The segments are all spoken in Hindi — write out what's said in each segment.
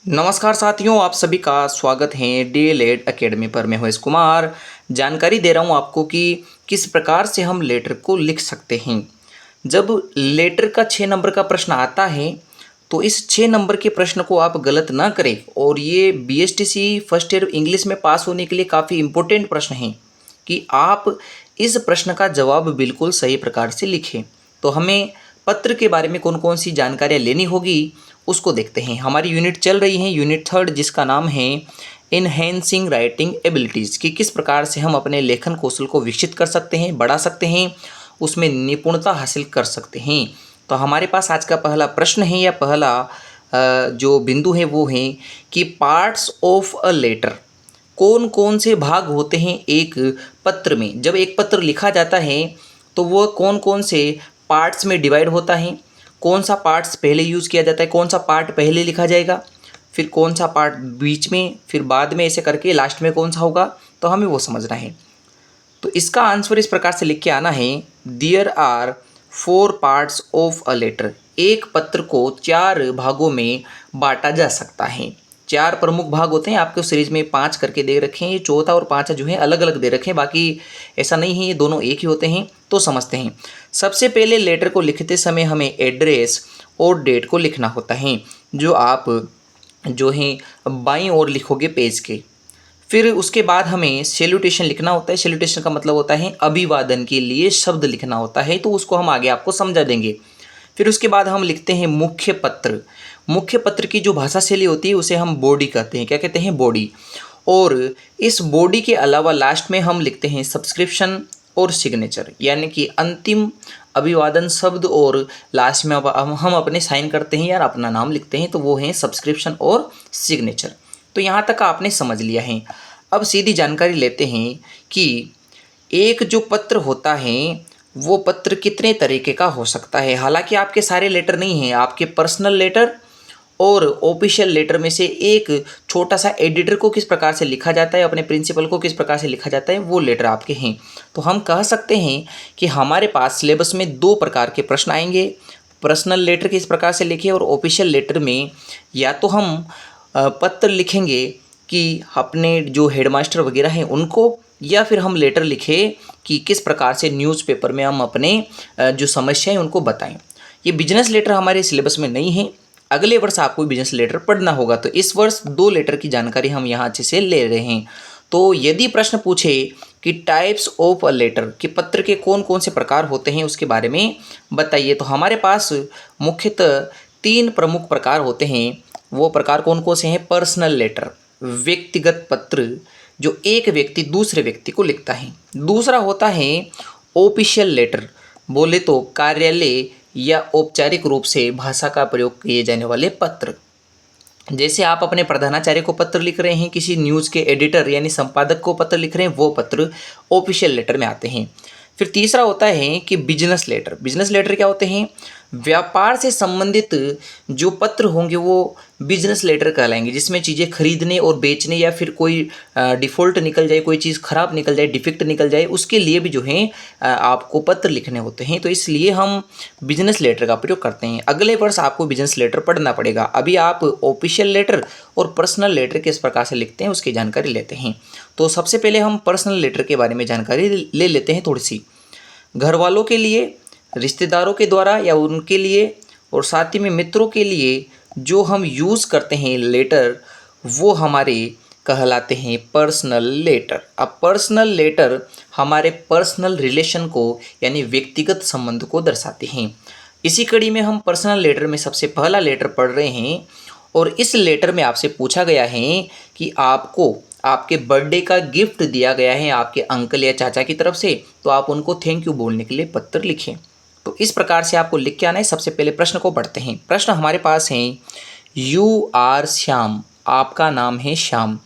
नमस्कार साथियों, आप सभी का स्वागत है डीएलएड एकेडमी पर। मैं हूं कुमार। जानकारी दे रहा हूं आपको कि किस प्रकार से हम लेटर को लिख सकते हैं। जब लेटर का 6 नंबर का प्रश्न आता है तो इस 6 नंबर के प्रश्न को आप गलत ना करें। और ये बीएसटीसी फर्स्ट ईयर इंग्लिश में पास होने के लिए काफ़ी इम्पोर्टेंट प्रश्न है कि आप इस प्रश्न का जवाब बिल्कुल सही प्रकार से लिखें। तो हमें पत्र के बारे में कौन कौन सी जानकारियाँ लेनी होगी उसको देखते हैं। हमारी यूनिट चल रही है, यूनिट 3 जिसका नाम है इनहेंसिंग राइटिंग एबिलिटीज़, कि किस प्रकार से हम अपने लेखन कौशल को विकसित कर सकते हैं, बढ़ा सकते हैं, उसमें निपुणता हासिल कर सकते हैं। तो हमारे पास आज का पहला प्रश्न है या पहला जो बिंदु है वो है कि पार्ट्स ऑफ अ लेटर, कौन कौन से भाग होते हैं एक पत्र में। जब एक पत्र लिखा जाता है तो वह कौन कौन से पार्ट्स में डिवाइड होता है, कौन सा पार्ट्स पहले यूज़ किया जाता है, कौन सा पार्ट पहले लिखा जाएगा, फिर कौन सा पार्ट बीच में, फिर बाद में, ऐसे करके लास्ट में कौन सा होगा, तो हमें वो समझना है। तो इसका आंसर इस प्रकार से लिख के आना है, there are 4 parts of a letter. एक पत्र को 4 भागों में बांटा जा सकता है। 4 प्रमुख भाग होते हैं, आपके सीरीज में 5 करके दे रखे हैं। ये चौथा और 5 जो है अलग अलग दे रखे हैं, बाकी ऐसा नहीं है, ये दोनों एक ही होते हैं। तो समझते हैं। सबसे पहले लेटर को लिखते समय हमें एड्रेस और डेट को लिखना होता है, जो आप जो है बाईं ओर लिखोगे पेज के। फिर उसके बाद हमें सैल्यूटेशन लिखना होता है। सैल्यूटेशन का मतलब होता है अभिवादन के लिए शब्द लिखना होता है, तो उसको हम आगे आपको समझा देंगे। फिर उसके बाद हम लिखते हैं मुख्य पत्र। मुख्य पत्र की जो भाषा शैली होती है उसे हम बॉडी कहते हैं। क्या कहते हैं? बॉडी। और इस बॉडी के अलावा लास्ट में हम लिखते हैं सब्सक्रिप्शन और सिग्नेचर, यानी कि अंतिम अभिवादन शब्द, और लास्ट में अब हम अपने साइन करते हैं या अपना नाम लिखते हैं, तो वो है सब्सक्रिप्शन और सिग्नेचर। तो यहाँ तक आपने समझ लिया है। अब सीधी जानकारी लेते हैं कि एक जो पत्र होता है वो पत्र कितने तरीके का हो सकता है। हालांकि आपके सारे लेटर नहीं हैं, आपके पर्सनल लेटर और ऑफिशियल लेटर में से एक छोटा सा एडिटर को किस प्रकार से लिखा जाता है, अपने प्रिंसिपल को किस प्रकार से लिखा जाता है, वो लेटर आपके हैं। तो हम कह सकते हैं कि हमारे पास सिलेबस में 2 प्रकार के प्रश्न आएंगे। पर्सनल लेटर किस प्रकार से लिखें, और ऑफिशियल लेटर में या तो हम पत्र लिखेंगे कि अपने जो हेडमास्टर वगैरह हैं उनको, या फिर हम लेटर लिखें कि किस प्रकार से न्यूज़पेपर में हम अपने जो समस्या है उनको बताएं। ये बिजनेस लेटर हमारे सिलेबस में नहीं है। अगले वर्ष आपको बिजनेस लेटर पढ़ना होगा। तो इस वर्ष 2 लेटर की जानकारी हम यहाँ अच्छे से ले रहे हैं। तो यदि प्रश्न पूछे कि टाइप्स ऑफ अ लेटर, कि पत्र के कौन कौन से प्रकार होते हैं उसके बारे में बताइए, तो हमारे पास मुख्यतः 3 प्रमुख प्रकार होते हैं। वो प्रकार कौन कौन से हैं? पर्सनल लेटर, व्यक्तिगत पत्र, जो एक व्यक्ति दूसरे व्यक्ति को लिखता है। दूसरा होता है ऑफिशियल लेटर, बोले तो कार्यालय या औपचारिक रूप से भाषा का प्रयोग किए जाने वाले पत्र। जैसे आप अपने प्रधानाचार्य को पत्र लिख रहे हैं, किसी न्यूज़ के एडिटर यानी संपादक को पत्र लिख रहे हैं, वो पत्र ऑफिशियल लेटर में आते हैं। फिर तीसरा होता है कि बिजनेस लेटर। बिजनेस लेटर क्या होते हैं? व्यापार से संबंधित जो पत्र होंगे वो बिजनेस लेटर कहलाएंगे, जिसमें चीज़ें खरीदने और बेचने या फिर कोई डिफ़ॉल्ट निकल जाए, कोई चीज़ ख़राब निकल जाए, डिफेक्ट निकल जाए, उसके लिए भी जो है आपको पत्र लिखने होते हैं। तो इसलिए हम बिजनेस लेटर का प्रयोग करते हैं। अगले वर्ष आपको बिजनेस लेटर पढ़ना पड़ेगा। अभी आप ऑफिशियल लेटर और पर्सनल लेटर किस प्रकार से लिखते हैं उसकी जानकारी लेते हैं। तो सबसे पहले हम पर्सनल लेटर के बारे में जानकारी ले लेते हैं थोड़ी सी। घर वालों के लिए, रिश्तेदारों के द्वारा या उनके लिए, और साथ ही में मित्रों के लिए जो हम यूज़ करते हैं लेटर, वो हमारे कहलाते हैं पर्सनल लेटर। अब पर्सनल लेटर हमारे पर्सनल रिलेशन को यानी व्यक्तिगत संबंध को दर्शाते हैं। इसी कड़ी में हम पर्सनल लेटर में सबसे पहला लेटर पढ़ रहे हैं, और इस लेटर में आपसे पूछा गया है कि आपको आपके बर्थडे का गिफ्ट दिया गया है आपके अंकल या चाचा की तरफ से, तो आप उनको थैंक यू बोलने के लिए पत्र लिखें। तो इस प्रकार से आपको लिख के आना है। सबसे पहले प्रश्न को पढ़ते हैं। प्रश्न हमारे पास है, यू आर श्याम, आपका नाम है Shyam.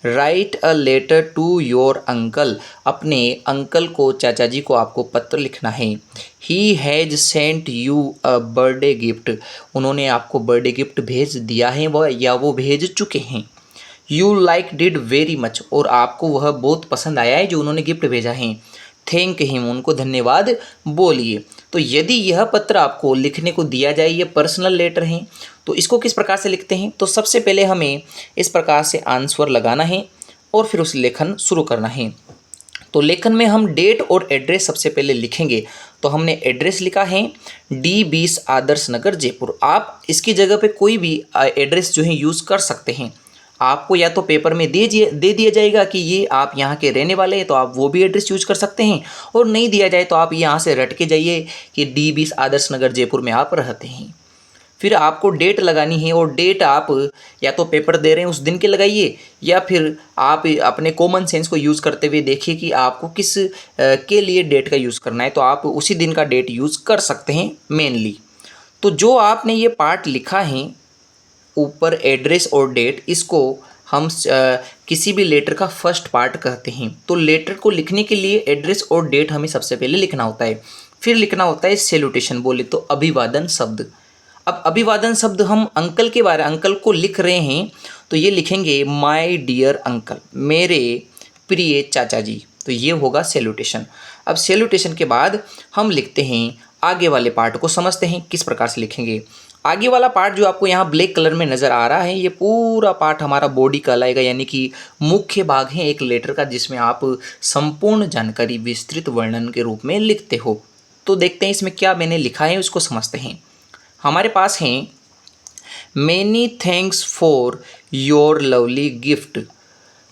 Write a letter to your uncle, अपने अंकल को, चाचा जी को आपको पत्र लिखना है। He has sent you a birthday gift, उन्होंने आपको बर्थडे गिफ्ट भेज दिया है वह, या वो भेज चुके हैं। You like did very much, और आपको वह बहुत पसंद आया है जो उन्होंने गिफ्ट भेजा है। थैंक हिम, उनको धन्यवाद बोलिए। तो यदि यह पत्र आपको लिखने को दिया जाए, ये पर्सनल लेटर हैं, तो इसको किस प्रकार से लिखते हैं? तो सबसे पहले हमें इस प्रकार से आंसर लगाना है और फिर उस लेखन शुरू करना है। तो लेखन में हम डेट और एड्रेस सबसे पहले लिखेंगे। तो हमने एड्रेस लिखा है D20 आदर्श नगर जयपुर। आप इसकी जगह पे कोई भी एड्रेस जो है यूज़ कर सकते हैं। आपको या तो पेपर में दे दिया जाएगा कि ये आप यहाँ के रहने वाले हैं, तो आप वो भी एड्रेस यूज कर सकते हैं, और नहीं दिया जाए तो आप यहाँ से रट के जाइए कि D20 आदर्श नगर जयपुर में आप रहते हैं। फिर आपको डेट लगानी है, और डेट आप या तो पेपर दे रहे हैं उस दिन के लगाइए, या फिर आप अपने कॉमन सेंस को यूज़ करते हुए देखिए कि आपको किस के लिए डेट का यूज़ करना है, तो आप उसी दिन का डेट यूज़ कर सकते हैं मेनली। तो जो आपने ये पार्ट लिखा है ऊपर एड्रेस और डेट, इसको हम किसी भी लेटर का फर्स्ट पार्ट कहते हैं। तो लेटर को लिखने के लिए एड्रेस और डेट हमें सबसे पहले लिखना होता है। फिर लिखना होता है सैल्यूटेशन, बोले तो अभिवादन शब्द। अब अभिवादन शब्द हम अंकल को लिख रहे हैं, तो ये लिखेंगे माय डियर अंकल, मेरे प्रिय चाचा जी। तो ये होगा सैल्यूटेशन। अब सैल्यूटेशन के बाद हम लिखते हैं आगे वाले पार्ट को। समझते हैं किस प्रकार से लिखेंगे। आगे वाला पार्ट जो आपको यहाँ ब्लैक कलर में नज़र आ रहा है, ये पूरा पार्ट हमारा बॉडी कहलाएगा, यानी कि मुख्य भाग है एक लेटर का, जिसमें आप संपूर्ण जानकारी विस्तृत वर्णन के रूप में लिखते हो। तो देखते हैं इसमें क्या मैंने लिखा है, उसको समझते हैं। हमारे पास हैं many thanks for your lovely gift,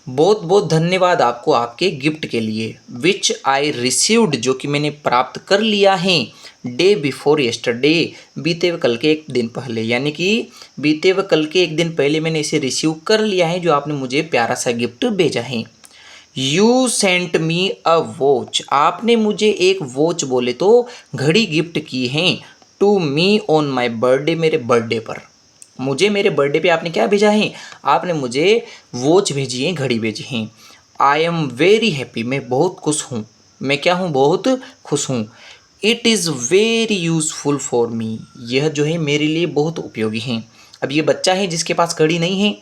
बहुत बहुत धन्यवाद आपको आपके गिफ्ट के लिए। विच आई रिसीव्ड, जो कि मैंने प्राप्त कर लिया है। डे बिफोर येस्टरडे, बीते हुए कल के एक दिन पहले, यानी कि बीते हुए कल के एक दिन पहले मैंने इसे रिसीव कर लिया है, जो आपने मुझे प्यारा सा गिफ्ट भेजा है। You sent me a watch, आपने मुझे एक वॉच, बोले तो घड़ी गिफ्ट की है। To me on my birthday, मेरे बर्थडे पर, मुझे मेरे बर्थडे पे आपने क्या भेजा है? आपने मुझे वॉच भेजी है, घड़ी भेजी है। आई एम वेरी हैप्पी, मैं बहुत खुश हूँ। मैं क्या हूँ? बहुत खुश हूँ। It is very useful for me, यह जो है मेरे लिए बहुत उपयोगी है। अब ये बच्चा है जिसके पास घड़ी नहीं है,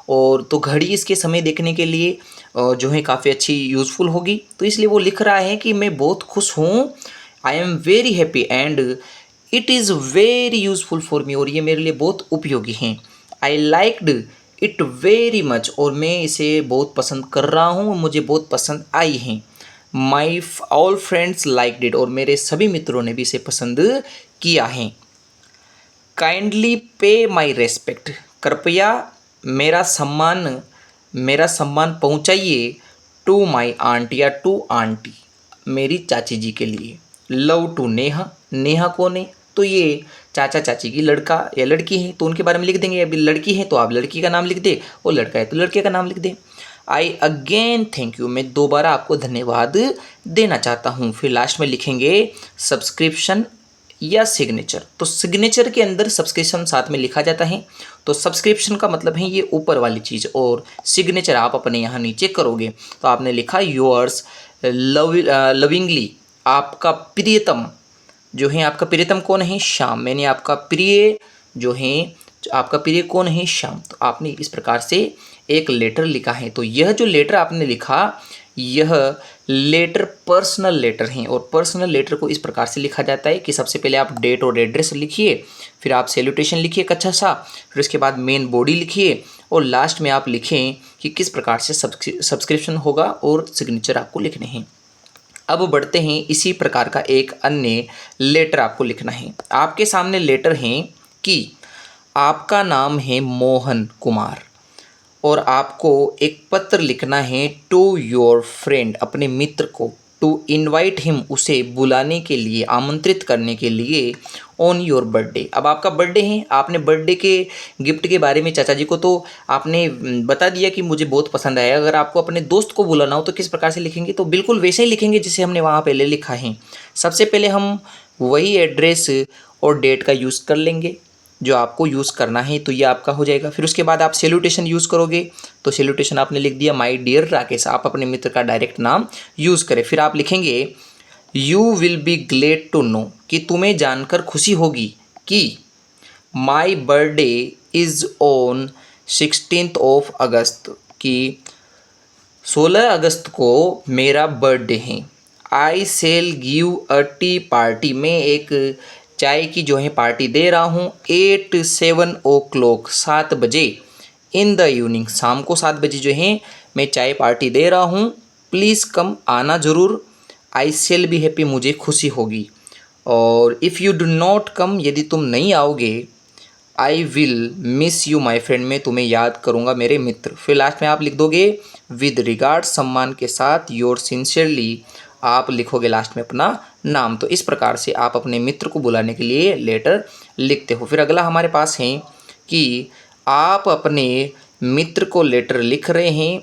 और तो घड़ी इसके समय देखने के लिए जो है काफ़ी अच्छी यूज़फुल होगी, तो इसलिए वो लिख रहा है कि मैं बहुत खुश हूँ। I am very happy and it is very useful for me, और ये मेरे लिए बहुत उपयोगी हैं। I liked it very much, और मैं इसे बहुत पसंद कर रहा हूँ, मुझे बहुत पसंद आई हैं। My all friends liked it, और मेरे सभी मित्रों ने भी इसे पसंद किया है। काइंडली पे माई रेस्पेक्ट, कृपया मेरा सम्मान पहुँचाइए। टू माई आंटी, या टू आंटी, मेरी चाची जी के लिए। लव टू नेहा, नेहा कौन है? तो ये चाचा चाची की लड़का या लड़की है, तो उनके बारे में लिख देंगे। अभी लड़की है तो आप लड़की का नाम लिख दे, और लड़का है तो लड़के का नाम लिख दे। आई अगेन थैंक यू, मैं दोबारा आपको धन्यवाद देना चाहता हूँ। फिर लास्ट में लिखेंगे सब्सक्रिप्शन या सिग्नेचर। तो सिग्नेचर के अंदर सब्सक्रिप्शन साथ में लिखा जाता है, तो सब्सक्रिप्शन का मतलब है ये ऊपर वाली चीज़, और सिग्नेचर आप अपने यहाँ नीचे करोगे। तो आपने लिखा योर्स लविंगली, आपका प्रियतम, जो है आपका प्रियतम कौन है? श्याम। मैंने आपका प्रिय जो है, आपका प्रिय कौन है? श्याम। तो आपने इस प्रकार से एक लेटर लिखा है। तो यह जो लेटर आपने लिखा, यह लेटर पर्सनल लेटर हैं, और पर्सनल लेटर को इस प्रकार से लिखा जाता है कि सबसे पहले आप डेट और एड्रेस लिखिए, फिर आप सैल्यूटेशन लिखिए एक अच्छा सा, फिर उसके बाद मेन बॉडी लिखिए, और लास्ट में आप लिखें कि किस प्रकार से सब्सक्रिप्शन होगा, और सिग्नेचर आपको लिखने हैं। अब बढ़ते हैं, इसी प्रकार का एक अन्य लेटर आपको लिखना है। आपके सामने लेटर है कि आपका नाम है मोहन कुमार, और आपको एक पत्र लिखना है टू योर फ्रेंड, अपने मित्र को, टू इनवाइट हिम, उसे बुलाने के लिए, आमंत्रित करने के लिए, ऑन योर बर्थडे। अब आपका बर्थडे है, आपने बर्थडे के गिफ्ट के बारे में चाचा जी को तो आपने बता दिया कि मुझे बहुत पसंद आया। अगर आपको अपने दोस्त को बुलाना हो तो किस प्रकार से लिखेंगे? तो बिल्कुल वैसे ही लिखेंगे जैसे हमने वहाँ पहले लिखा है। सबसे पहले हम वही एड्रेस और डेट का यूज़ कर लेंगे जो आपको यूज़ करना है, तो ये आपका हो जाएगा। फिर उसके बाद आप सैल्यूटेशन यूज़ करोगे, तो सैल्यूटेशन आपने लिख दिया माय डियर राकेश, आप अपने मित्र का डायरेक्ट नाम यूज़ करें। फिर आप लिखेंगे you will be glad to know, कि तुम्हें जानकर खुशी होगी कि my birthday is on 16 of August, कि 16 अगस्त को मेरा बर्थडे है। I shall give a tea party, मैं एक चाय की जो है पार्टी दे रहा हूँ। 7 o'clock 7 बजे, इन द इवनिंग शाम को 7 बजे जो है मैं चाय पार्टी दे रहा हूँ। प्लीज़ कम, आना ज़रूर। आई सेल बी हैप्पी, मुझे खुशी होगी। और if you do not come, यदि तुम नहीं आओगे, I will miss you my friend, मैं तुम्हें याद करूँगा मेरे मित्र। फिर लास्ट में आप लिख दोगे विद रिगार्ड, सम्मान के साथ, योर सिंसियरली, आप लिखोगे लास्ट में अपना नाम। तो इस प्रकार से आप अपने मित्र को बुलाने के लिए लेटर लिखते हो। फिर अगला हमारे पास है कि आप अपने मित्र को लेटर लिख रहे हैं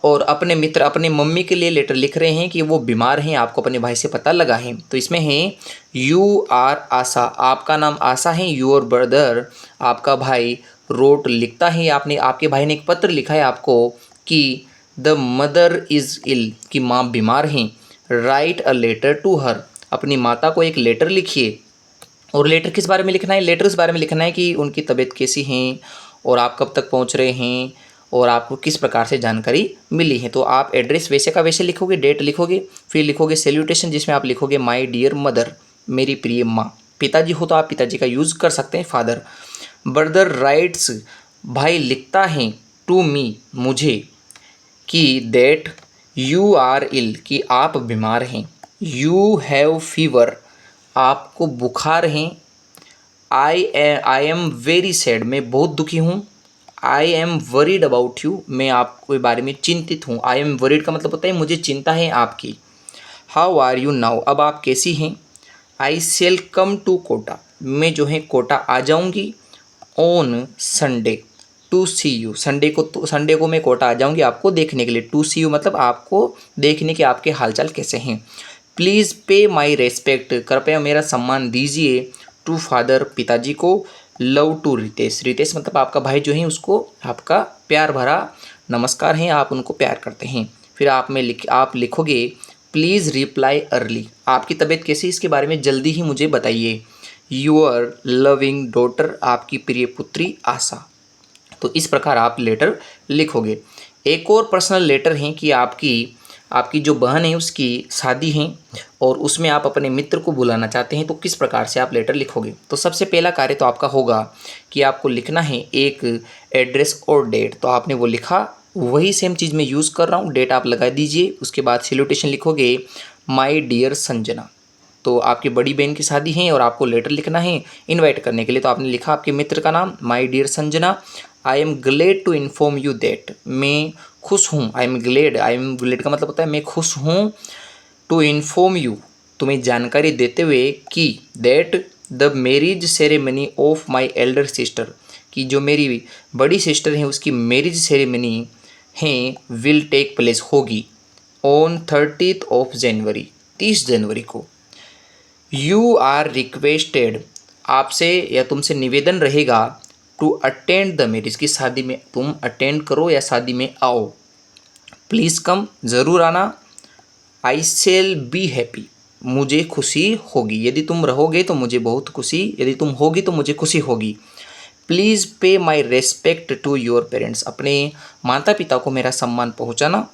और अपने मित्र अपने मम्मी के लिए लेटर लिख रहे हैं कि वो बीमार हैं, आपको अपने भाई से पता लगा है। तो इसमें है यू आर आशा, आपका नाम आशा है। योर ब्रदर, आपका भाई, रोट लिखता है, आपने आपके भाई ने एक पत्र लिखा है आपको कि द मदर इज़ इल, कि माँ बीमार हैं। Write a letter to her, अपनी माता को एक लेटर लिखिए। और लेटर किस बारे में लिखना है? लेटर इस बारे में लिखना है कि उनकी तबीयत कैसी है और आप कब तक पहुंच रहे हैं और आपको किस प्रकार से जानकारी मिली है। तो आप एड्रेस वैसे का वैसे लिखोगे, डेट लिखोगे, फिर लिखोगे सैल्यूटेशन, जिसमें आप लिखोगे माय डियर मदर, मेरी प्रिय माँ। पिताजी हो तो आप पिताजी का यूज़ कर सकते हैं, फादर। ब्रदर राइट्स, भाई लिखता है, टू मी, मुझे, कि दैट यू आर इल, कि आप बीमार हैं। यू हैव फीवर, आपको बुखार हैं। आई एम वेरी सैड, मैं बहुत दुखी हूँ। I am worried about you, मैं आपके बारे में चिंतित हूँ। आई एम वरीड का मतलब होता है मुझे चिंता है आपकी। हाउ आर यू नाउ, अब आप कैसी हैं। I shall come to Kota, मैं जो है कोटा आ जाऊँगी। On Sunday, to see you, Sunday को मैं कोटा आ जाऊँगी आपको देखने के लिए। टू सी यू मतलब आपको देखने के आपके हालचाल कैसे हैं। प्लीज़ पे माई रेस्पेक्ट, कृपया मेरा सम्मान दीजिए। टू फादर, पिताजी को। लव टू रितेश, रितेश मतलब आपका भाई जो है उसको आपका प्यार भरा नमस्कार है, आप उनको प्यार करते हैं। फिर आप लिखोगे प्लीज़ रिप्लाई अर्ली, आपकी तबीयत कैसी इसके बारे में जल्दी ही मुझे बताइए। यूअर लविंग डॉटर, आपकी प्रिय पुत्री आशा। तो इस प्रकार आप लेटर लिखोगे। एक और पर्सनल लेटर है कि आपकी आपकी जो बहन है उसकी शादी है और उसमें आप अपने मित्र को बुलाना चाहते हैं, तो किस प्रकार से आप लेटर लिखोगे। तो सबसे पहला कार्य तो आपका होगा कि आपको लिखना है एक एड्रेस और डेट। तो आपने वो लिखा, वही सेम चीज़ मैं यूज़ कर रहा हूँ, डेट आप लगा दीजिए। उसके बाद सैल्यूटेशन लिखोगे माय डियर संजना, तो आपकी बड़ी बहन की शादी है और आपको लेटर लिखना है इनवाइट करने के लिए। तो आपने लिखा आपके मित्र का नाम, my dear Sanjana. I am glad to inform you that, मैं खुश हूँ। आई एम ग्लेड का मतलब होता है मैं खुश हूँ। टू इन्फॉर्म यू, तुम्हें जानकारी देते हुए कि that the marriage ceremony of my elder sister, कि जो मेरी बड़ी सिस्टर है उसकी मैरिज सेरेमनी है विल टेक प्लेस, होगी ऑन 30 जनवरी, 30 जनवरी को। यू आर रिक्वेस्टेड, आपसे या तुमसे निवेदन रहेगा, टू अटेंड द मैरिज, की शादी में तुम अटेंड करो या शादी में आओ। प्लीज़ कम, ज़रूर आना। आई शेल बी हैप्पी, मुझे खुशी होगी, यदि तुम रहोगे तो मुझे बहुत खुशी, यदि तुम होगी तो मुझे खुशी होगी। Please pay my respect to your parents, अपने माता पिता को मेरा सम्मान पहुँचाना।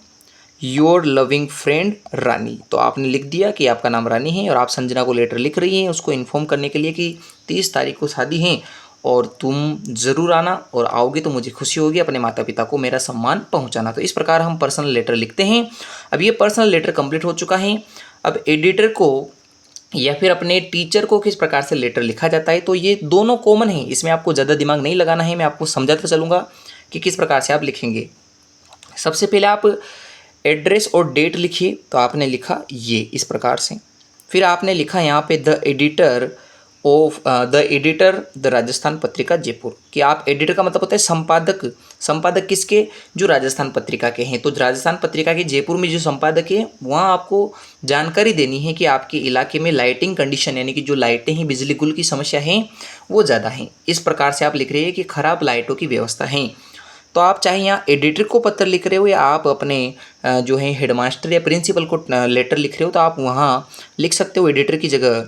योर लविंग फ्रेंड रानी, तो आपने लिख दिया कि आपका नाम रानी है और आप संजना को लेटर लिख रही हैं उसको इन्फॉर्म करने के लिए कि 30 तारीख को शादी है और तुम ज़रूर आना, और आओगे तो मुझे खुशी होगी, अपने माता पिता को मेरा सम्मान पहुंचाना। तो इस प्रकार हम पर्सनल लेटर लिखते हैं। अब ये पर्सनल लेटर कंप्लीट हो चुका है। अब एडिटर को या फिर अपने टीचर को किस प्रकार से लेटर लिखा जाता है, तो ये दोनों कॉमन है, इसमें आपको ज़्यादा दिमाग नहीं लगाना है, मैं आपको समझाता चलूँगा कि किस प्रकार से आप लिखेंगे। सबसे पहले आप एड्रेस और डेट लिखिए, तो आपने लिखा ये इस प्रकार से। फिर आपने लिखा यहाँ पे the editor the Rajasthan Patrika Jaipur, कि आप एडिटर का मतलब होता है संपादक। संपादक किसके? जो राजस्थान पत्रिका के हैं। तो राजस्थान पत्रिका के जयपुर में जो संपादक है वहाँ आपको जानकारी देनी है कि आपके इलाके में लाइटिंग कंडीशन, यानी कि जो लाइटें हैं, बिजली गुल की समस्या है वो ज़्यादा है। इस प्रकार से आप लिख रहे हैं कि खराब लाइटों की व्यवस्था है। तो आप चाहे यहाँ एडिटर को पत्र लिख रहे हो या आप अपने जो है हेडमास्टर या प्रिंसिपल को लेटर लिख रहे हो, तो आप वहाँ लिख सकते हो एडिटर की जगह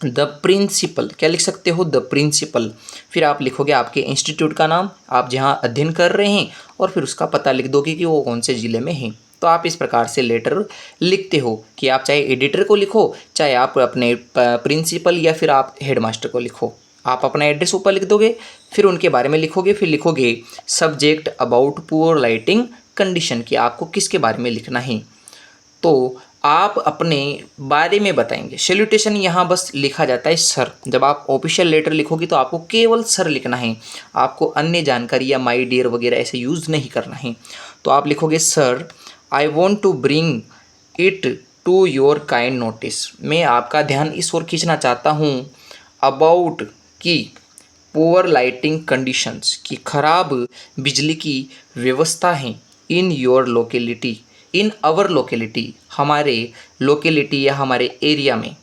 द प्रिंसिपल। क्या लिख सकते हो? The principal. फिर आप लिखोगे आपके इंस्टीट्यूट का नाम, आप जहाँ अध्ययन कर रहे हैं, और फिर उसका पता लिख दोगे कि वो कौन से ज़िले में है। तो आप इस प्रकार से लेटर लिखते हो कि आप चाहे एडिटर को लिखो, चाहे आप अपने प्रिंसिपल या फिर आप हेडमास्टर को लिखो। आप अपना एड्रेस ऊपर लिख दोगे, फिर उनके बारे में लिखोगे, फिर लिखोगे subject about poor lighting condition कि आपको किसके बारे में लिखना है। तो आप अपने बारे में बताएंगे। सैल्यूटेशन यहाँ बस लिखा जाता है सर। जब आप ऑफिशियल लेटर लिखोगे तो आपको केवल सर लिखना है, आपको अन्य जानकारी या माय डियर वगैरह ऐसे यूज़ नहीं करना है। तो आप लिखोगे sir I want to bring it to your kind notice, मैं आपका ध्यान इस ओर खींचना चाहता हूँ अबाउट की पुअर लाइटिंग कंडीशंस की खराब बिजली की व्यवस्था है in your locality, in our locality, हमारे लोकेलिटी या हमारे एरिया में।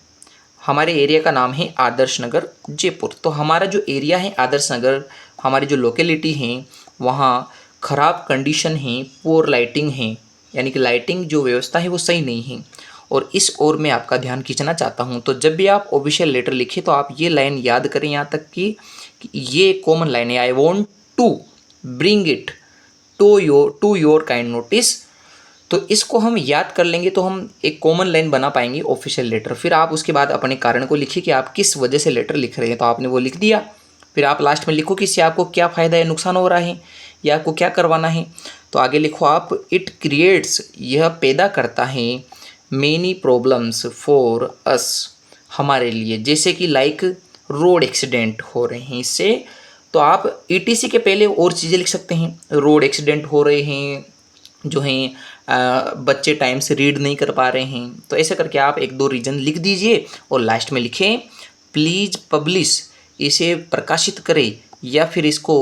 हमारे एरिया का नाम है आदर्श नगर जयपुर। तो हमारा जो एरिया है आदर्श नगर, हमारी जो लोकेलिटी है वहाँ ख़राब कंडीशन है, पुअर लाइटिंग है, यानी कि लाइटिंग जो व्यवस्था है वो सही नहीं है और इस ओर मैं आपका ध्यान खींचना चाहता हूँ। तो जब भी आप ऑफिशियल लेटर लिखें तो आप ये लाइन याद करें यहाँ तक कि ये कॉमन लाइन है, I want to bring it to your kind notice. तो इसको हम याद कर लेंगे तो हम एक कॉमन लाइन बना पाएंगे ऑफिशियल लेटर। फिर आप उसके बाद अपने कारण को लिखिए कि आप किस वजह से लेटर लिख रहे हैं, तो आपने वो लिख दिया। फिर आप लास्ट में लिखो कि इससे आपको क्या फ़ायदा है, नुकसान हो रहा है या आपको क्या करवाना है। तो आगे लिखो आप इट क्रिएट्स, यह पैदा करता है मेनी प्रॉब्लम्स फॉर अस, हमारे लिए, जैसे कि लाइक रोड एक्सीडेंट हो रहे हैं इससे। तो आप ईटीसी के पहले और चीज़ें लिख सकते हैं, रोड एक्सीडेंट हो रहे हैं, जो हैं बच्चे टाइम से रीड नहीं कर पा रहे हैं। तो ऐसे करके आप एक दो रीज़न लिख दीजिए और लास्ट में लिखें प्लीज़ पब्लिश, इसे प्रकाशित करें या फिर इसको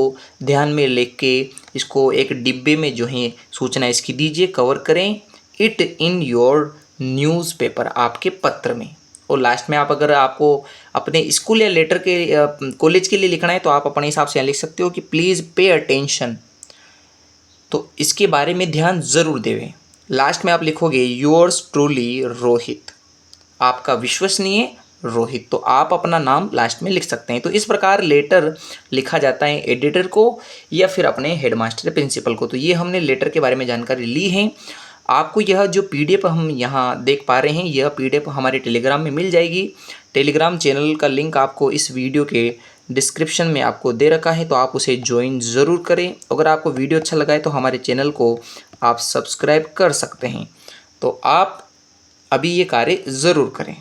ध्यान में लेके इसको एक डिब्बे में जो है सूचना इसकी दीजिए, कवर करें इट इन योर न्यूज़पेपर, आपके पत्र में। और लास्ट में आप अगर आपको अपने स्कूल या लेटर के कॉलेज के लिए लिखना है तो आप अपने हिसाब से लिख सकते हो कि प्लीज़ पे अटेंशन, तो इसके बारे में ध्यान ज़रूर देवें। लास्ट में आप लिखोगे योर्स ट्रूली रोहित, आपका विश्वसनीय रोहित। तो आप अपना नाम लास्ट में लिख सकते हैं। तो इस प्रकार लेटर लिखा जाता है एडिटर को या फिर अपने हेडमास्टर प्रिंसिपल को। तो ये हमने लेटर के बारे में जानकारी ली है। आपको यह जो पीडीएफ हम यहाँ देख पा रहे हैं, यह पीडीएफ हमारे टेलीग्राम में मिल जाएगी। टेलीग्राम चैनल का लिंक आपको इस वीडियो के डिस्क्रिप्शन में आपको दे रखा है, तो आप उसे ज्वाइन ज़रूर करें। अगर आपको वीडियो अच्छा लगा है तो हमारे चैनल को आप सब्सक्राइब कर सकते हैं। तो आप अभी ये कार्य ज़रूर करें।